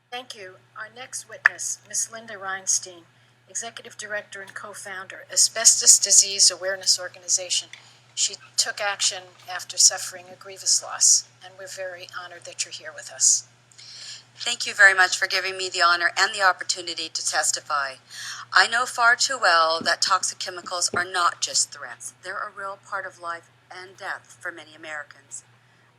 Thank you. Our next witness, Ms. Linda Reinstein, Executive Director and Co-Founder, Asbestos Disease Awareness Organization. She took action after suffering a grievous loss, and we're very honored that you're here with us. Thank you very much for giving me the honor and the opportunity to testify. I know far too well that toxic chemicals are not just threats. They're a real part of life and death for many Americans.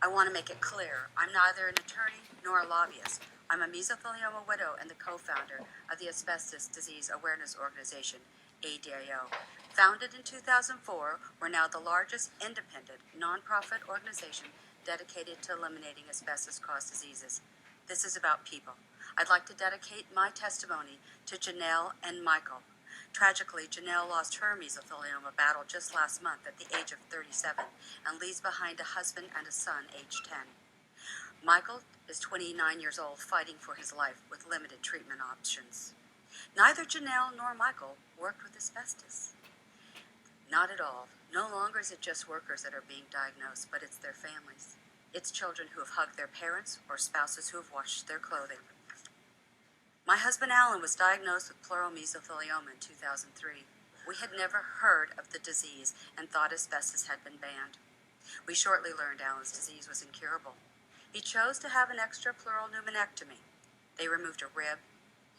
I want to make it clear, I'm neither an attorney nor a lobbyist. I'm a mesothelioma widow and the co-founder of the Asbestos Disease Awareness Organization, ADAO. Founded in 2004, we're now the largest independent, nonprofit organization dedicated to eliminating asbestos-caused diseases. This is about people. I'd like to dedicate my testimony to Janelle and Michael. Tragically, Janelle lost her mesothelioma battle just last month at the age of 37 and leaves behind a husband and a son aged 10. Michael is 29 years old, fighting for his life with limited treatment options. Neither Janelle nor Michael worked with asbestos. Not at all. No longer is it just workers that are being diagnosed, but it's their families. It's children who have hugged their parents or spouses who have washed their clothing. My husband Alan was diagnosed with pleural mesothelioma in 2003. We had never heard of the disease and thought asbestos had been banned. We shortly learned Alan's disease was incurable. He chose to have an extra pleural pneumonectomy. They removed a rib,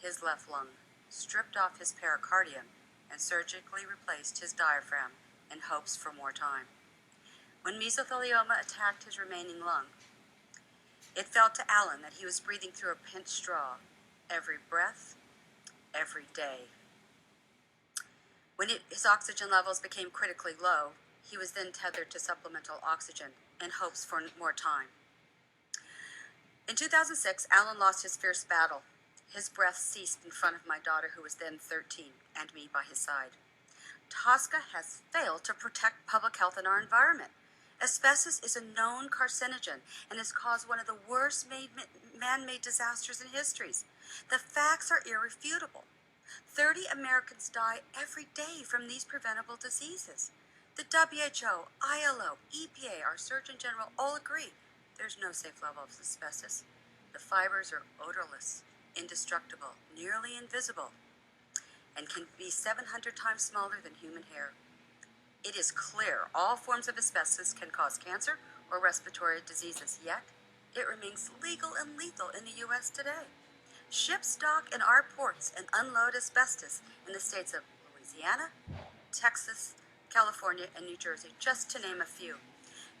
his left lung, stripped off his pericardium, and surgically replaced his diaphragm in hopes for more time. When mesothelioma attacked his remaining lung, it felt to Alan that he was breathing through a pinched straw every breath, every day. When his oxygen levels became critically low, he was then tethered to supplemental oxygen in hopes for more time. In 2006, Alan lost his fierce battle. His breath ceased in front of my daughter, who was then 13, and me by his side. TSCA has failed to protect public health in our environment. Asbestos is a known carcinogen and has caused one of the worst man-made disasters in history. The facts are irrefutable. 30 Americans die every day from these preventable diseases. The WHO, ILO, EPA, our Surgeon General all agree there's no safe level of asbestos. The fibers are odorless, indestructible, nearly invisible, and can be 700 times smaller than human hair. It is clear all forms of asbestos can cause cancer or respiratory diseases, yet it remains legal and lethal in the U.S. today. Ships dock in our ports and unload asbestos in the states of Louisiana, Texas, California, and New Jersey, just to name a few.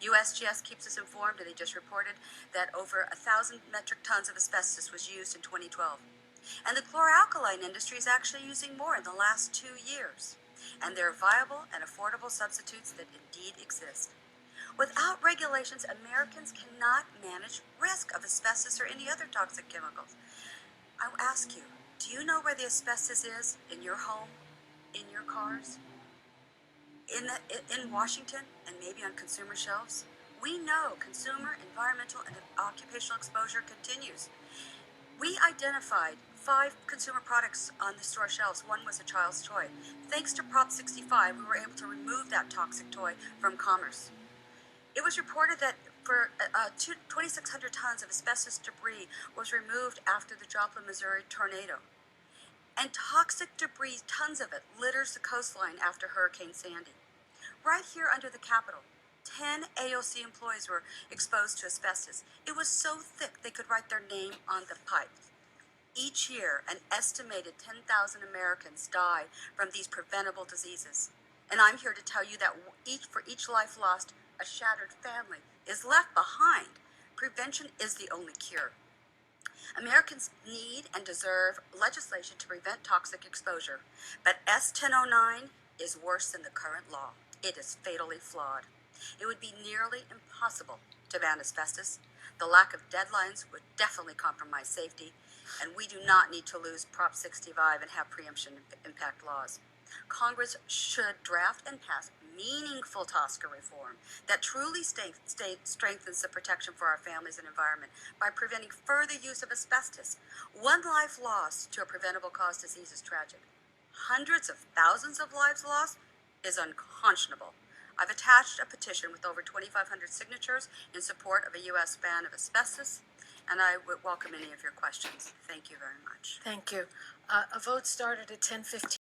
USGS keeps us informed, and they just reported that over 1,000 metric tons of asbestos was used in 2012. And the chloralkali industry is actually using more in the last 2 years. And there are viable and affordable substitutes that indeed exist. Without regulations, Americans cannot manage risk of asbestos or any other toxic chemicals. I'll ask you, do you know where the asbestos is in your home, in your cars, in Washington, and maybe on consumer shelves? We know consumer, environmental, and occupational exposure continues. We identified 5 consumer products on the store shelves. One was a child's toy. Thanks to Prop 65, we were able to remove that toxic toy from commerce. It was reported that for 2,600 tons of asbestos debris was removed after the Joplin, Missouri tornado. And toxic debris, tons of it, litters the coastline after Hurricane Sandy. Right here under the Capitol, 10 AOC employees were exposed to asbestos. It was so thick they could write their name on the pipe. Each year, an estimated 10,000 Americans die from these preventable diseases. And I'm here to tell you that for each life lost, a shattered family is left behind. Prevention is the only cure. Americans need and deserve legislation to prevent toxic exposure, but S1009 is worse than the current law. It is fatally flawed. It would be nearly impossible to ban asbestos. The lack of deadlines would definitely compromise safety, and we do not need to lose Prop 65 and have preemption impact laws. Congress should draft and pass meaningful TSCA reform that truly strengthens the protection for our families and environment by preventing further use of asbestos. One life lost to a preventable cause disease is tragic. Hundreds of thousands of lives lost is unconscionable. I've attached a petition with over 2,500 signatures in support of a U.S. ban of asbestos, and I would welcome any of your questions. Thank you very much. Thank you. A vote started at 10:15.